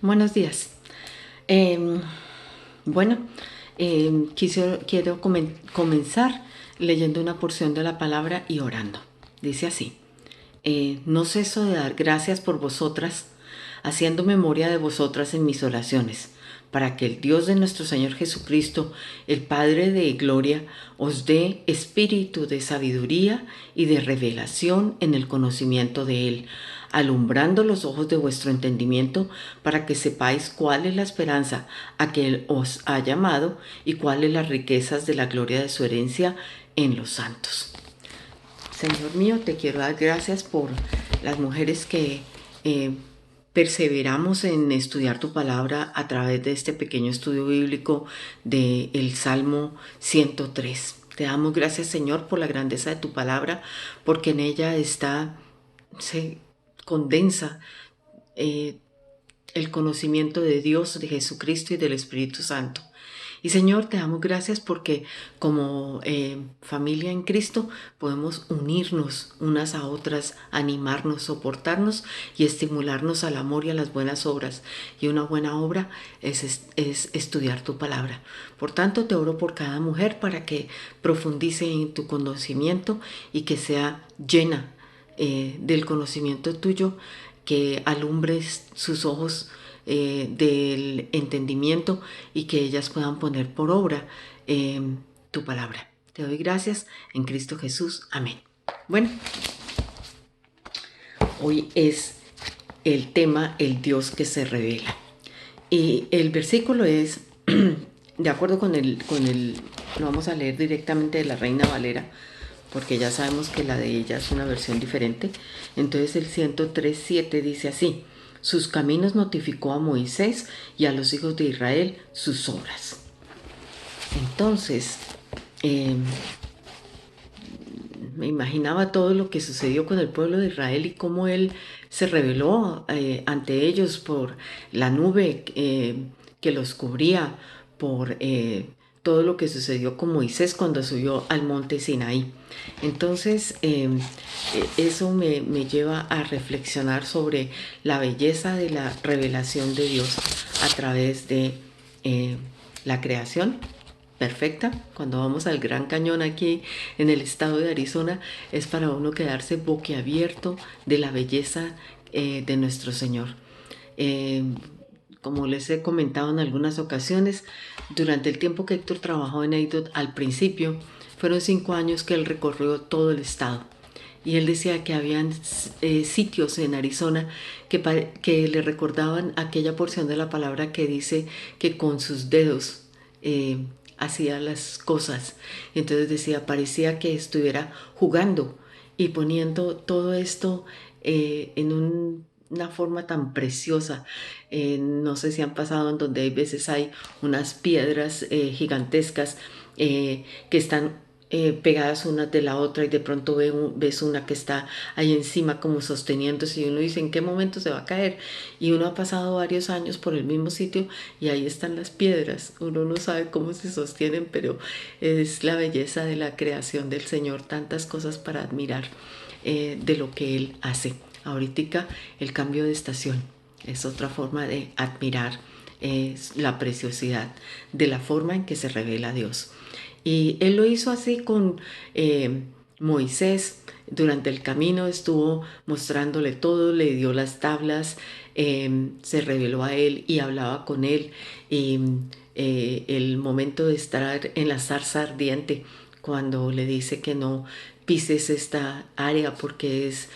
Buenos días. Em, bueno, quiero comenzar leyendo una porción de la palabra y orando. Dice así: no ceso de dar gracias por vosotras, haciendo memoria de vosotras en mis oraciones, para que el Dios de nuestro Señor Jesucristo, el Padre de gloria, os dé espíritu de sabiduría y de revelación en el conocimiento de Él, alumbrando los ojos de vuestro entendimiento, para que sepáis cuál es la esperanza a que Él os ha llamado y cuáles las riquezas de la gloria de su herencia en los santos. Señor mío, te quiero dar gracias por las mujeres que perseveramos en estudiar tu palabra a través de este pequeño estudio bíblico del Salmo 103. Te damos gracias, Señor, por la grandeza de tu palabra, porque en ella se condensa eh, el conocimiento de Dios, de Jesucristo y del Espíritu Santo. Y Señor, te damos gracias porque como familia en Cristo podemos unirnos unas a otras, animarnos, soportarnos y estimularnos al amor y a las buenas obras. Y una buena obra es estudiar tu palabra. Por tanto, te oro por cada mujer para que profundice en tu conocimiento y que sea llena del conocimiento tuyo, que alumbres sus ojos del entendimiento y que ellas puedan poner por obra tu palabra. Te doy gracias en Cristo Jesús. Amén. Bueno, hoy es el tema el Dios que se revela. Y el versículo es, de acuerdo lo vamos a leer directamente de la Reina Valera, porque ya sabemos que la de ella es una versión diferente. Entonces el 103:7 dice así: sus caminos notificó a Moisés y a los hijos de Israel sus obras. Entonces, me imaginaba todo lo que sucedió con el pueblo de Israel y cómo él se reveló ante ellos por la nube que los cubría, por todo lo que sucedió con Moisés cuando subió al monte Sinaí. Entonces, eso me lleva a reflexionar sobre la belleza de la revelación de Dios a través de la creación perfecta. Cuando vamos al Gran Cañón aquí en el estado de Arizona, es para uno quedarse boquiabierto de la belleza de nuestro Señor. Eh, como les he comentado en algunas ocasiones, durante el tiempo que Héctor trabajó en AIDOT, al principio fueron 5 años que él recorrió todo el estado. Y él decía que habían sitios en Arizona que le recordaban aquella porción de la palabra que dice que con sus dedos hacía las cosas. Y entonces decía, parecía que estuviera jugando y poniendo todo esto una forma tan preciosa. No sé si han pasado en donde hay veces hay unas piedras gigantescas que están pegadas una de la otra y de pronto ves una que está ahí encima como sosteniéndose y uno dice en qué momento se va a caer, y uno ha pasado varios años por el mismo sitio y ahí están las piedras. Uno no sabe cómo se sostienen, pero es la belleza de la creación del Señor, tantas cosas para admirar de lo que Él hace. Ahorita el cambio de estación es otra forma de admirar la preciosidad de la forma en que se revela Dios. Y él lo hizo así con Moisés. Durante el camino estuvo mostrándole todo, le dio las tablas, se reveló a él y hablaba con él. Y el momento de estar en la zarza ardiente, cuando le dice que no pises esta área porque es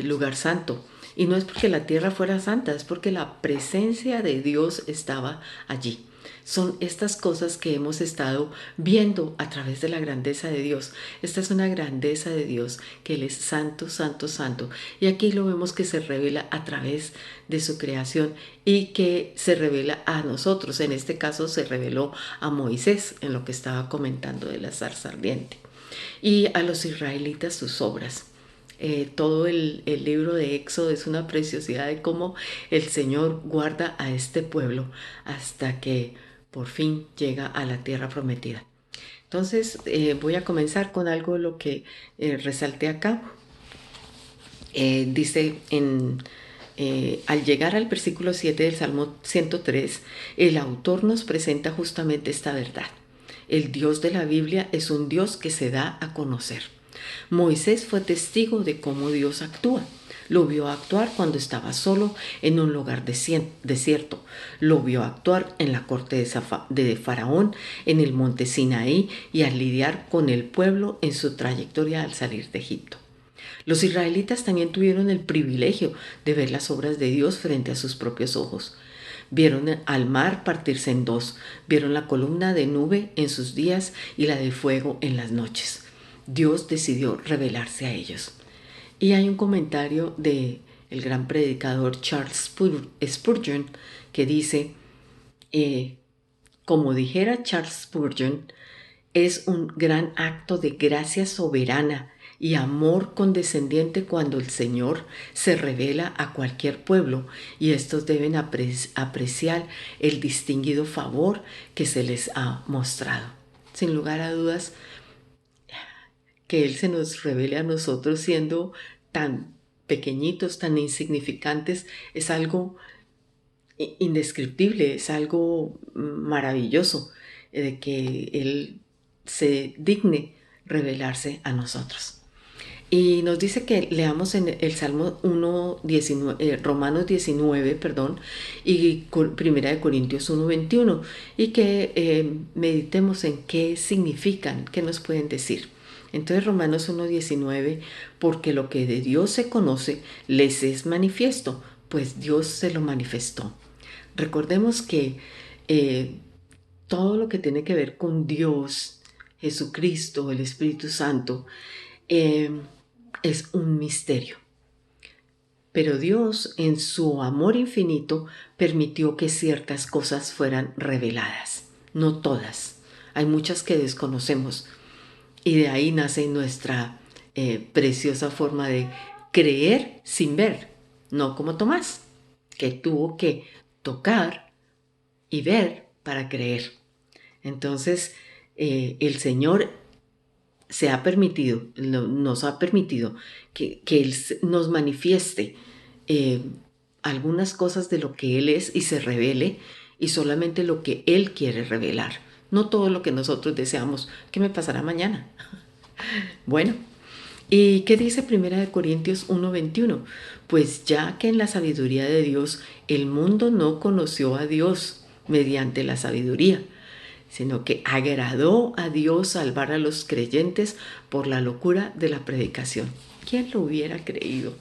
lugar santo. Y no es porque la tierra fuera santa, es porque la presencia de Dios estaba allí. Son estas cosas que hemos estado viendo a través de la grandeza de Dios. Esta es una grandeza de Dios, que Él es santo, santo, santo. Y aquí lo vemos que se revela a través de su creación y que se revela a nosotros. En este caso se reveló a Moisés en lo que estaba comentando de la zarza ardiente. Y a los israelitas sus obras. Todo el libro de Éxodo es una preciosidad de cómo el Señor guarda a este pueblo hasta que por fin llega a la tierra prometida. Entonces voy a comenzar con algo de lo que resalté acá. Dice en al llegar al versículo 7 del Salmo 103, el autor nos presenta justamente esta verdad. El Dios de la Biblia es un Dios que se da a conocer. Moisés fue testigo de cómo Dios actúa. Lo vio actuar cuando estaba solo en un lugar desierto. Lo vio actuar en la corte de Faraón, en el monte Sinaí y al lidiar con el pueblo en su trayectoria al salir de Egipto. Los israelitas también tuvieron el privilegio de ver las obras de Dios frente a sus propios ojos. Vieron al mar partirse en dos, vieron la columna de nube en sus días y la de fuego en las noches. Dios decidió revelarse a ellos. Y hay un comentario de el gran predicador Charles Spurgeon que dice, como dijera Charles Spurgeon, es un gran acto de gracia soberana y amor condescendiente cuando el Señor se revela a cualquier pueblo y estos deben apreciar el distinguido favor que se les ha mostrado. Sin lugar a dudas, que Él se nos revele a nosotros siendo tan pequeñitos, tan insignificantes, es algo indescriptible, es algo maravilloso de que Él se digne revelarse a nosotros. Y nos dice que leamos en el Salmo 1, Romanos 19, perdón, y Primera de Corintios 1:21, y que meditemos en qué significan, qué nos pueden decir. Entonces Romanos 1:19, porque lo que de Dios se conoce les es manifiesto, pues Dios se lo manifestó. Recordemos que todo lo que tiene que ver con Dios, Jesucristo, el Espíritu Santo, es un misterio. Pero Dios, en su amor infinito, permitió que ciertas cosas fueran reveladas. No todas. Hay muchas que desconocemos. Y de ahí nace nuestra preciosa forma de creer sin ver. No como Tomás, que tuvo que tocar y ver para creer. Entonces, el Señor nos ha permitido que Él nos manifieste algunas cosas de lo que Él es y se revele, y solamente lo que Él quiere revelar, no todo lo que nosotros deseamos. ¿Qué me pasará mañana? Bueno, ¿y qué dice Primera de Corintios 1:21? Pues ya que en la sabiduría de Dios el mundo no conoció a Dios mediante la sabiduría, sino que agradó a Dios salvar a los creyentes por la locura de la predicación. ¿Quién lo hubiera creído?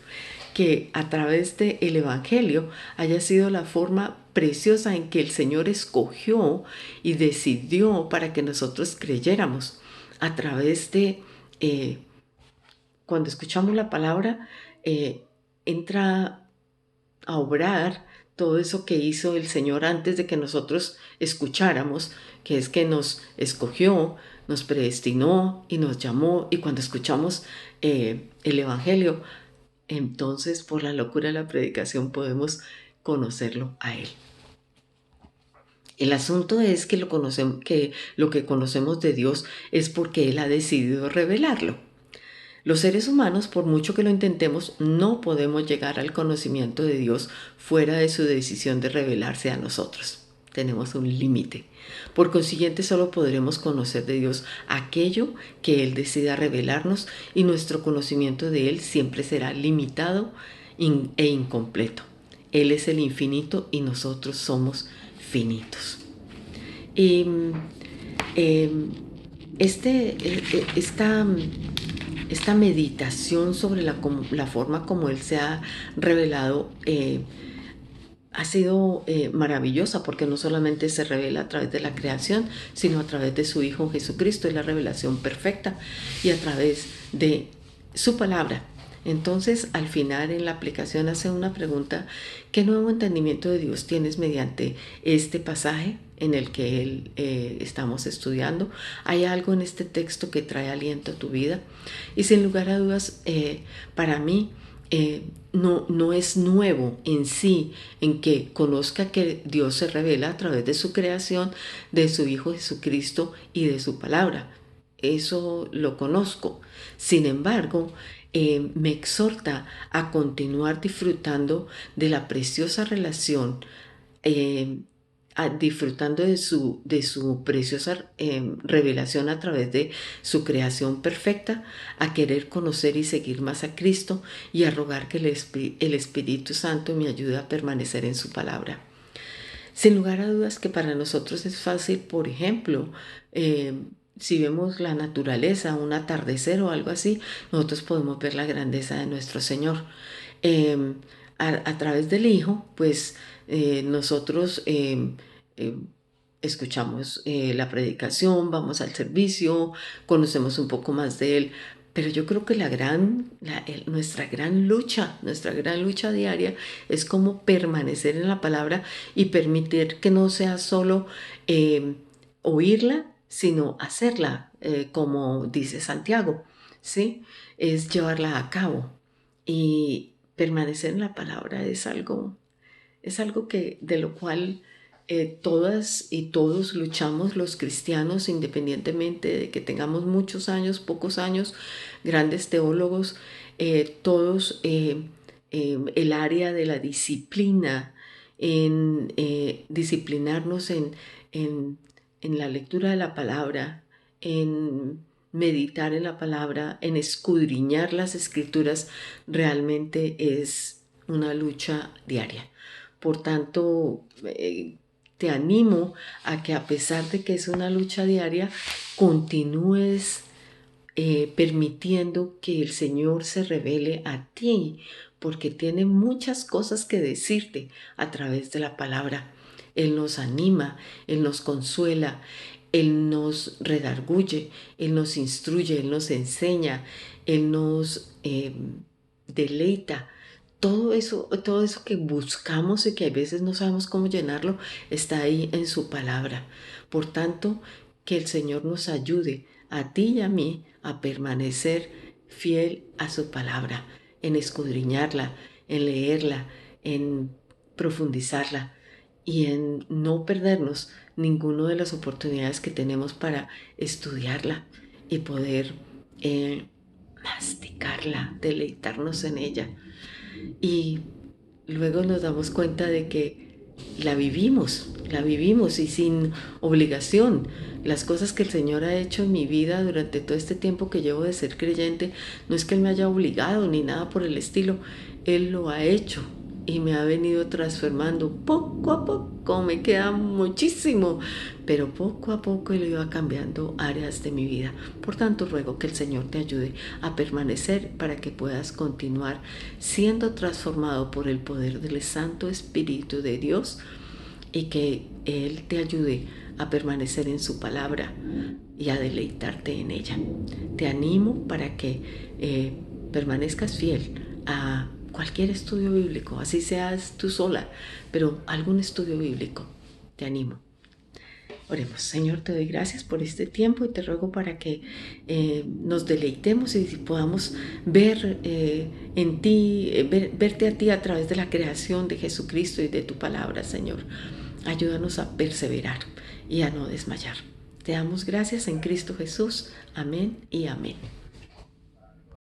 Que a través del Evangelio haya sido la forma preciosa en que el Señor escogió y decidió para que nosotros creyéramos. A través de, cuando escuchamos la palabra, entra a obrar todo eso que hizo el Señor antes de que nosotros escucháramos, que es que nos escogió, nos predestinó y nos llamó, y cuando escuchamos el Evangelio, entonces por la locura de la predicación podemos conocerlo a Él. El asunto es que lo que conocemos de Dios es porque Él ha decidido revelarlo. Los seres humanos, por mucho que lo intentemos, no podemos llegar al conocimiento de Dios fuera de su decisión de revelarse a nosotros. Tenemos un límite. Por consiguiente, solo podremos conocer de Dios aquello que Él decida revelarnos, y nuestro conocimiento de Él siempre será limitado e incompleto. Él es el infinito y nosotros somos finitos. Y esta meditación sobre la forma como Él se ha revelado ha sido maravillosa, porque no solamente se revela a través de la creación, sino a través de su Hijo Jesucristo, es la revelación perfecta, y a través de su palabra. Entonces, al final, en la aplicación hace una pregunta: ¿qué nuevo entendimiento de Dios tienes mediante este pasaje en el que estamos estudiando? ¿Hay algo en este texto que trae aliento a tu vida? Y sin lugar a dudas, para mí, no es nuevo en sí, en que conozca que Dios se revela a través de su creación, de su Hijo Jesucristo y de su palabra. Eso lo conozco. Sin embargo, me exhorta a continuar disfrutando de la preciosa relación, eh, disfrutando de su preciosa revelación a través de su creación perfecta, a querer conocer y seguir más a Cristo y a rogar que el Espíritu Santo me ayude a permanecer en su palabra. Sin lugar a dudas que para nosotros es fácil, por ejemplo, si vemos la naturaleza, un atardecer o algo así, nosotros podemos ver la grandeza de nuestro Señor. Eh, a través del Hijo, pues nosotros eh, escuchamos la predicación, vamos al servicio, conocemos un poco más de Él, pero yo creo que nuestra gran lucha diaria es cómo permanecer en la palabra y permitir que no sea solo eh, oírla, sino hacerla, como dice Santiago, ¿sí? Es llevarla a cabo. Y permanecer en la palabra es algo de lo cual todas y todos luchamos los cristianos, independientemente de que tengamos muchos años, pocos años, grandes teólogos, todos el área de la disciplina, en disciplinarnos en la lectura de la palabra, en meditar en la palabra, en escudriñar las escrituras, realmente es una lucha diaria. Por tanto, te animo a que, a pesar de que es una lucha diaria, continúes permitiendo que el Señor se revele a ti, porque tiene muchas cosas que decirte a través de la palabra. Él nos anima, Él nos consuela, Él nos redarguye, Él nos instruye, Él nos enseña, Él nos deleita. Todo eso que buscamos y que a veces no sabemos cómo llenarlo, está ahí en su palabra. Por tanto, que el Señor nos ayude a ti y a mí a permanecer fiel a su palabra, en escudriñarla, en leerla, en profundizarla y en no perdernos ninguna de las oportunidades que tenemos para estudiarla y poder masticarla, deleitarnos en ella. Y luego nos damos cuenta de que la vivimos y sin obligación. Las cosas que el Señor ha hecho en mi vida durante todo este tiempo que llevo de ser creyente, no es que Él me haya obligado ni nada por el estilo, Él lo ha hecho y me ha venido transformando poco a poco. Me queda muchísimo, pero poco a poco Él iba cambiando áreas de mi vida. Por tanto, ruego que el Señor te ayude a permanecer para que puedas continuar siendo transformado por el poder del Santo Espíritu de Dios y que Él te ayude a permanecer en su palabra y a deleitarte en ella. Te animo para que permanezcas fiel a cualquier estudio bíblico, así seas tú sola, pero algún estudio bíblico. Te animo. Oremos. Señor, te doy gracias por este tiempo y te ruego para que nos deleitemos y podamos ver en ti, verte a ti a través de la creación de Jesucristo y de tu palabra, Señor. Ayúdanos a perseverar y a no desmayar. Te damos gracias en Cristo Jesús. Amén y amén.